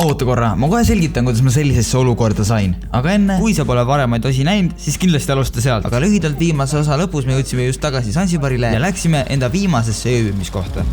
Oota korra, ma kohe selgitan, kuidas ma sellisesse olukorda sain. Aga enne, kui sa pole varemaid osi näinud, siis kindlasti alusta sealt. Aga lühidalt viimase osa lõpus me jõudsime just tagasi Zanzibarile ja läksime enda viimasesse ööbimiskohta.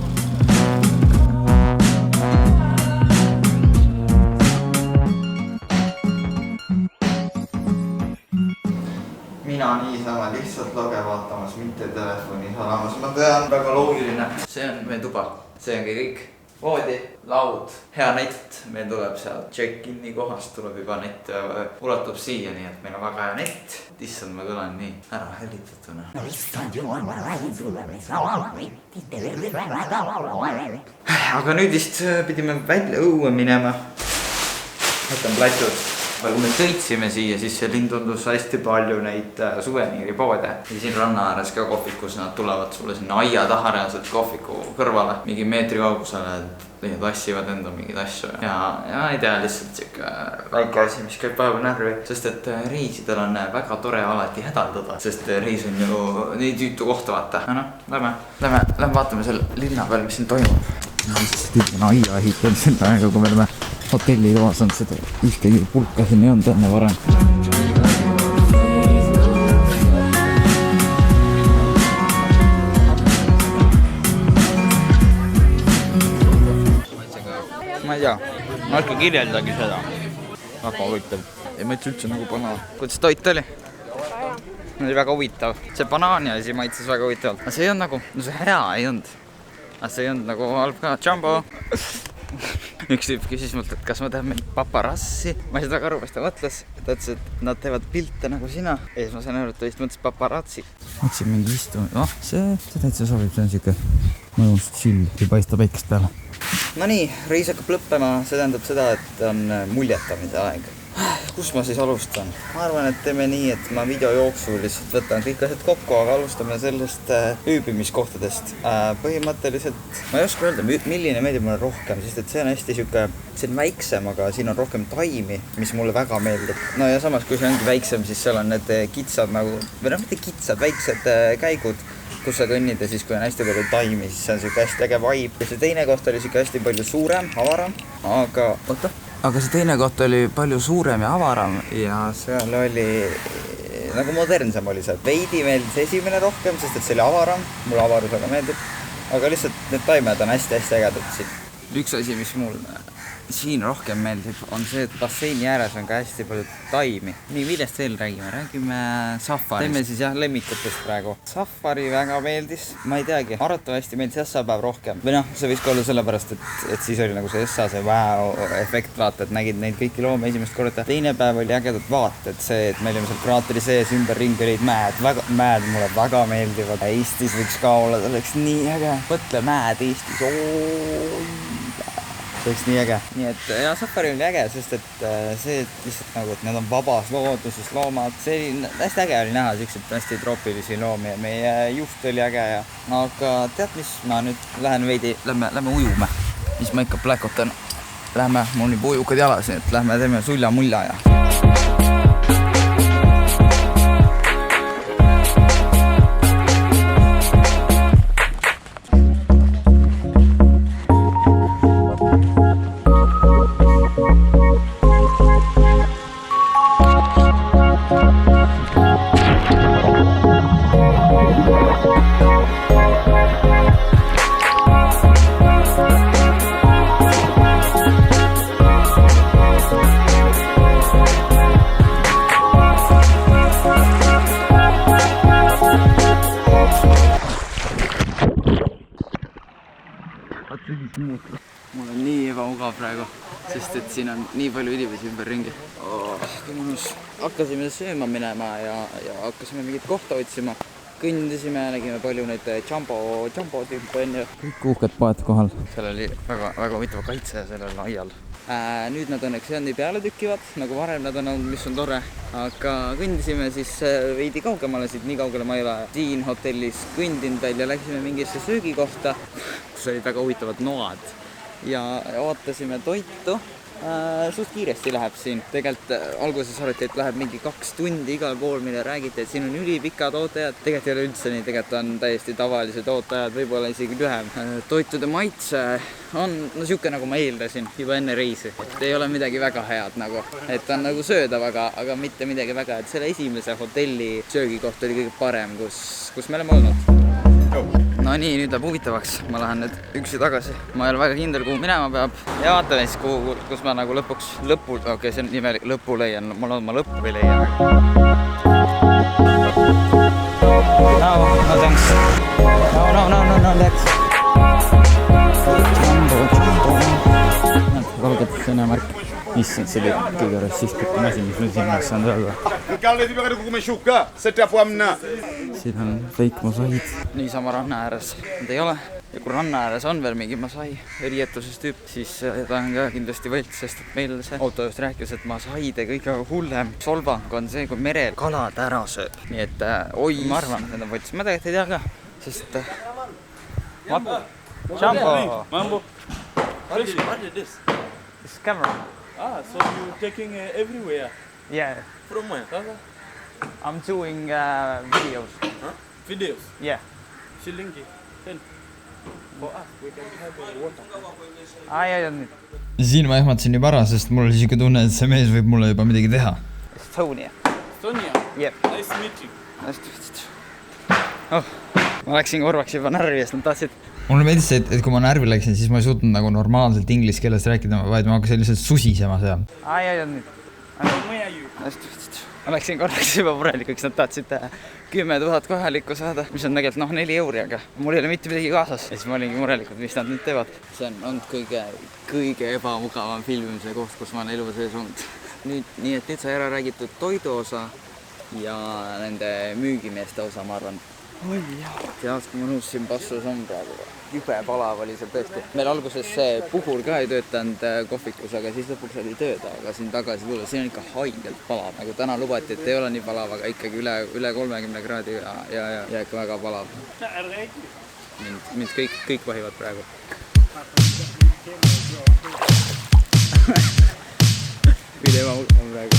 Mina niisama lihtsalt lage vaatamas, mitte telefoni salamas. Ma tean, väga loogiline. See on meie tuba, see ongi kõik. Voodi, laud, hea nett, meil tuleb seal check-in'i kohast tuleb juba nett ja ulatub siia, nii et meil on väga hea nett. Issand, ma kõlan nii ära hellitatuna. Aga nüüd vist pidime välja õue minema. Võtan platud. Kui me sõitsime siia, siis see linn tundus hästi palju neid suveniiripoode. Ja siin ranna ääres ka kohvikus nad tulevad sulle sinna aia taha reaalselt kohviku kõrvale. Mingi meetri kaugusele tassivad enda mingeid asju. Ja ei tea, lihtsalt siuke väike asi, mis käib päeva närvi. Sest et reisidel on väga tore alati hädaldada. Sest reis on ju nii tüütu kohta vaata. Lähme vaatame selle linna peal, mis siin toimub. Siis tüüdine aia ehitanud sinna aega, kui me oleme hotelli toas on seda ühtegi pulka siin ei olnud enne varem. Ma ei tea, ma ikka kirjeldagi seda. Väga huvitav. Ei mõtles üldse nagu banaan. Kuidas toit oli? Oli väga huvitav. See banaani asi maitses väga huvitavalt. Aga see ei olnud nagu, see hea ei olnud. Aga see ei olnud nagu halb ka. Jumbo! Üks tüüp küsis mult, et kas ma tean mingit paparassi. Ma ei saa väga aru, mis ta mõtles. Ta ütles, et nad teevad pilte nagu sina. Ja siis ma sain aru, et ta vist mõtles paparatsi. Mõtlesin mingi istumine. See täitsa sobib, see on siuke mõnus chill, kui paistab väikest peale. No nii, reis hakkab lõppema. See tähendab seda, et on muljetamise aeg. Kus ma siis alustan? Ma arvan, et teeme nii, et ma video jooksul lihtsalt võtan kõik asjad kokku, aga alustame sellest ööbimiskohtadest. Põhimõtteliselt ma ei oska öelda, milline meeldib mulle rohkem, sest et see on hästi siuke, see on väiksem, aga siin on rohkem taimi, mis mulle väga meeldib. No ja samas, kui see ongi väiksem, siis seal on need kitsad nagu, või mitte kitsad, väiksed käigud, kus sa kõnnid ja siis kui on hästi palju taimi, siis see on siuke hästi äge vibe. Ja see teine koht oli siuke hästi palju suurem, avaram, aga see teine koht oli palju suurem ja avaram ja seal oli, nagu modernsem oli see. Veidi meeldis esimene rohkem, sest et see oli avaram, mulle avarus väga meeldib, aga lihtsalt need taimed on hästi-hästi ägedad siin. Üks asi, mis mul siin rohkem meeldib, on see, et basseini ääres on ka hästi palju taimi. Nii, millest veel räägime? Räägime safarist. Teeme siis jah lemmikutest praegu. Safari väga meeldis, ma ei teagi, arvatavasti meeldis Essa-päev rohkem. Või noh, see võis ka olla sellepärast, et siis oli nagu see Essa, see wow-efekt vaata, et nägid neid kõiki loome esimest korda. Teine päev oli ägedad vaated, see, et me olime seal kraateri sees, ümberringi olid mäed. Mäed mulle väga meeldivad. Eestis võiks ka olla, see oleks nii äge. Mõtle mäed Eestis, see oleks nii äge. Nii et ja safari oli äge, sest et see lihtsalt nagu, et need on vabas looduses loomad. See oli hästi äge oli näha siukseid hästi troopilisi loomi ja meie juht oli äge ja aga tead mis, ma nüüd lähen veidi, lähme ujume. Mis ma ikka pläkotan. Lähme, mul nii ujukad jalas, et lähme teeme sulja-mulja ja mul on nii ebamugav praegu, sest et siin on nii palju inimesi ümber ringi. Kui mõnus. Hakkasime sööma minema ja hakkasime mingit kohta otsima. Kõndisime, nägime palju neid Jumbo tüüpe on ju. Kõik uhked poed kohal. Seal oli väga huvitav kaitse sellel aial. Nüüd nad õnneks nii peale tükivad, nagu varem nad on olnud, mis on tore. Aga kõndisime siis veidi kaugemale siit, nii kaugele ma ei ole siin hotellis kõndinud välja. Läksime mingisse söögikohta, kus olid väga huvitavad noad. Ja ootasime toitu Suht kiiresti läheb siin. Tegelikult alguses arvati, et läheb mingi 2 tundi igal pool, mille räägiti, et siin on ülipikad ootajad. Tegelikult ei ole üldse nii, tegelikult on täiesti tavalised ootajad, võib-olla isegi lühem. Toitude maitse on siuke, nagu ma eeldasin juba enne reisi. Et ei ole midagi väga head nagu. Et on nagu söödav, aga mitte midagi väga. Et selle esimese hotelli söögikoht oli kõige parem, kus me oleme olnud. No nii, nüüd läheb huvitavaks. Ma lähen nüüd üksi tagasi. Ma ei ole väga kindel, kuhu minema peab. Ja vaatame siis, kus ma nagu lõpul, see on nimelik, lõpu leian. Ma loodan, ma lõppu ei leia. No thanks. No, let's. Kalgelt sõna märk. Issand, see oli kõige rassistlikum asi, mis meil siin oleks saanud öelda. Siin on fake mosaid. Niisama ranna ääres need ei ole. Ja kui ranna ääres on veel mingi masai riietuses tüüp, siis ta on ka kindlasti võlts, sest et meil see auto just rääkis, et masaide kõige hullem solvang on see, kui merel kalad ära sööb. Nii et ma arvan, et need on võlts. Ma tegelikult ei tea ka, sest... Jumbo! Mambo! What is this? It's camera. So you're taking everywhere? Yeah. From where? I'm doing videos. Huh? Videos? Yeah. Shilingi. 10. For us, we can have water. I don't need. Siin ma ehmatasin juba ära, sest mul oli siuke tunne, et see mees võib mulle juba midagi teha. Estonia. Estonia? Yep. Nice meeting. Nice to meet you. Oh, ma läksin korvaks juba närvi, sest nad tahtsid. Mulle meeldis, et kui ma närvi läksin, siis ma ei suutnud nagu normaalselt inglise keeles rääkida, vaid ma hakkasin lihtsalt susisema seal. I don't need. Where are you? Nice to meet you. Ma läksin korraks juba murelikuks, nad tahtsid 10 000 kohalikku saada, mis on tegelikult 4 euri, aga mul ei ole mitte midagi kaasas. Ja siis ma olingi murelikud, mis nad nüüd teevad. See on olnud kõige ebamugavam filmimise koht, kus ma olen elu sees olnud. Nii et nüüd sai ära räägitud toidu osa ja nende müügimeeste osa, ma arvan. Oi jah, tead, kui ma nõussin passus on praegu. Jube palav oli seal tõesti. Meil alguses see puhur ka ei töötanud kohvikus, aga siis lõpuks oli tööda, aga siin tagasi tulla. Siin on ikka haigelt palav. Nagu täna lubati, et ei ole nii palav, aga ikkagi üle 30 kraadi ja ikka väga palav. Mind kõik vahivad praegu. Ülema on praegu.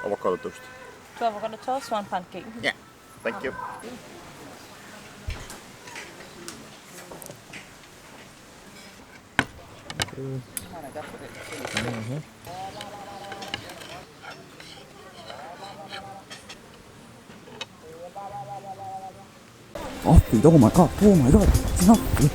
Avocado toast. 2 avocado toast, 1 pancake. Yeah, thank you. Ahvid, oh my god, see on ahvid.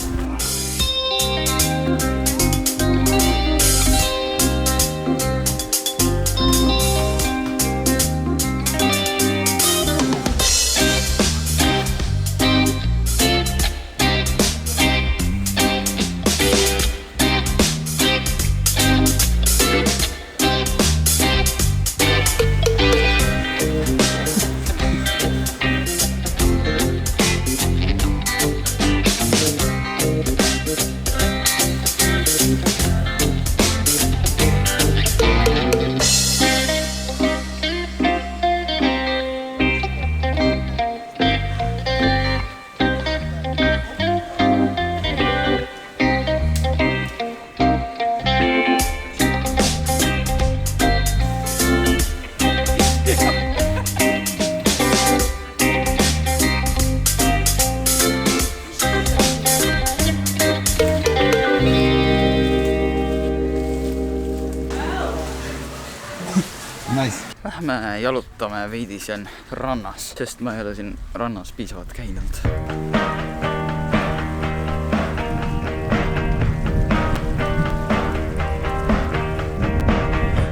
Lähme jalutame veidi siin rannas, sest ma ei ole siin rannas piisavalt käinud.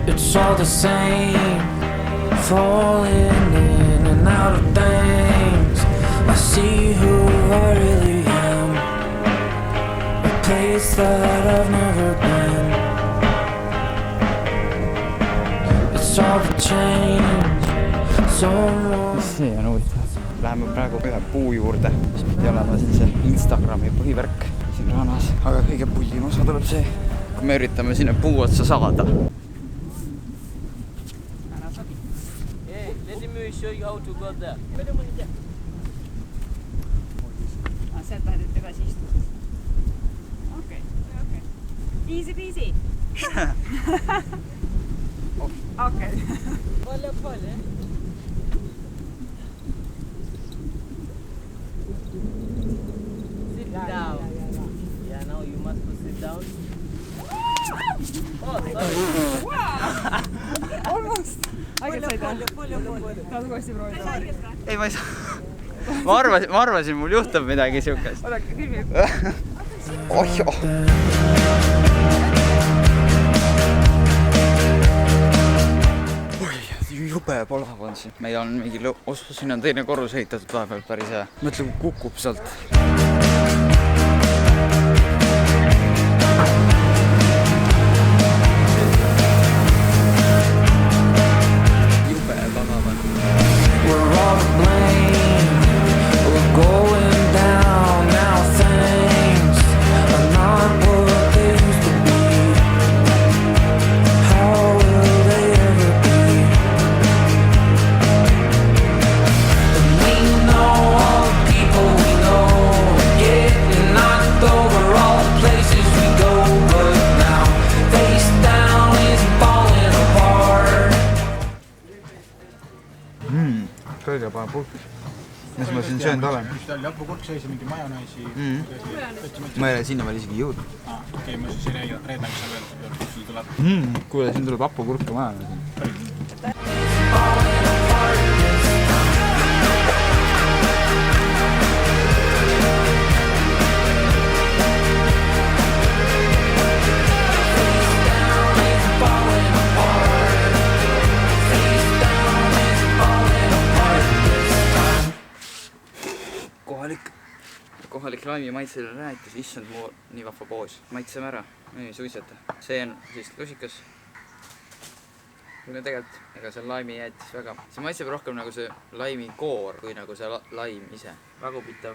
It's all the same, falling in and out of things. I see who I really am. I play place that I've never been. It's all the change. Someone see on huvitav. Läheme praegu ühe puu juurde, mis pidi olema siin see Instagrami põhivärk siin rannas. Aga kõige pullim osa tuleb see, kui me üritame sinna puu otsa saada. Hey, let me show you how to go there. Sealt lähed edasi istuda. Okei. Easy peasy. Okei. Palju. Sit down. Yeah, now you must sit down. Oh, sorry. Almost. Aiget said jah? Tahad uuesti proovida? Ei, ma ei saa. Ma arvasin, mul juhtub midagi siukest. Oodake, külmi. Ohjo. Jube palav on siin. Meil on mingi osa, siin on teine korrus ehitatud vahepeal päris hea. Mõtle, kui kukub sealt. Jube palav on. we're all to blame. We're going down now. Things are not what they used to be. How will they ever be? And we know all the people we know are getting knocked over all the places we go. But now face down is falling apart. Kõige paha puhkus. Mis ma siin söönud olen? Seal oli hapukurk sees ja mingi majoneesi. Ma ei ole sinna veel isegi jõudnud. Okei, ma siis ei reedna, mis sa veel sul tuleb. Kuule, siin tuleb hapukurka maja. Kohalik laimi maitsele rääitis, issand muu nii vahva poos. Maitseme ära, ei suitseta. See on siis lusikas. Aga tegelikult, ega see laimi jäetis väga. See maitseb rohkem nagu see laimi koor, kui nagu see laim ise. Väga huvitav.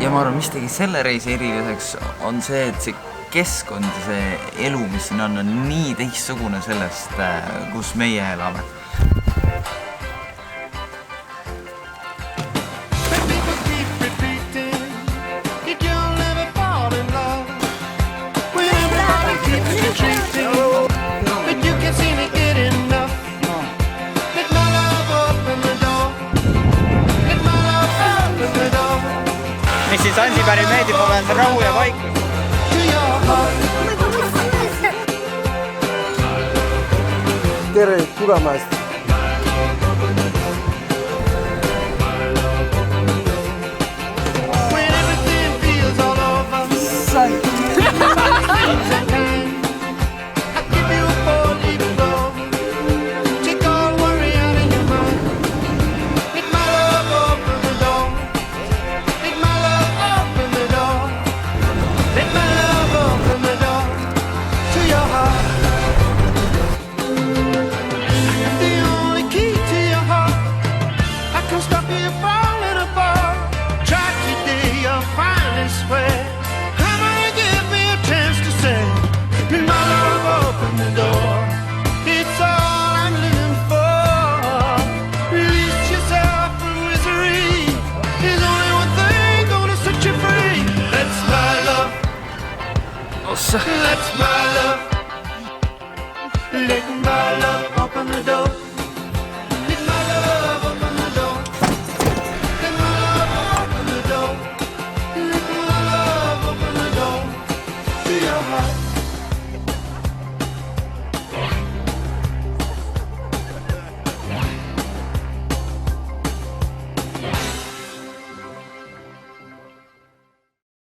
Ja ma arvan, mis tegi selle reisi eriliseks, on see, et see keskkond ja see elu, mis siin on nii teistsugune sellest, kus meie elame. Mis siis Ansipäril meeldib, on see rahu ja vaikus. Tere tulemast! That's my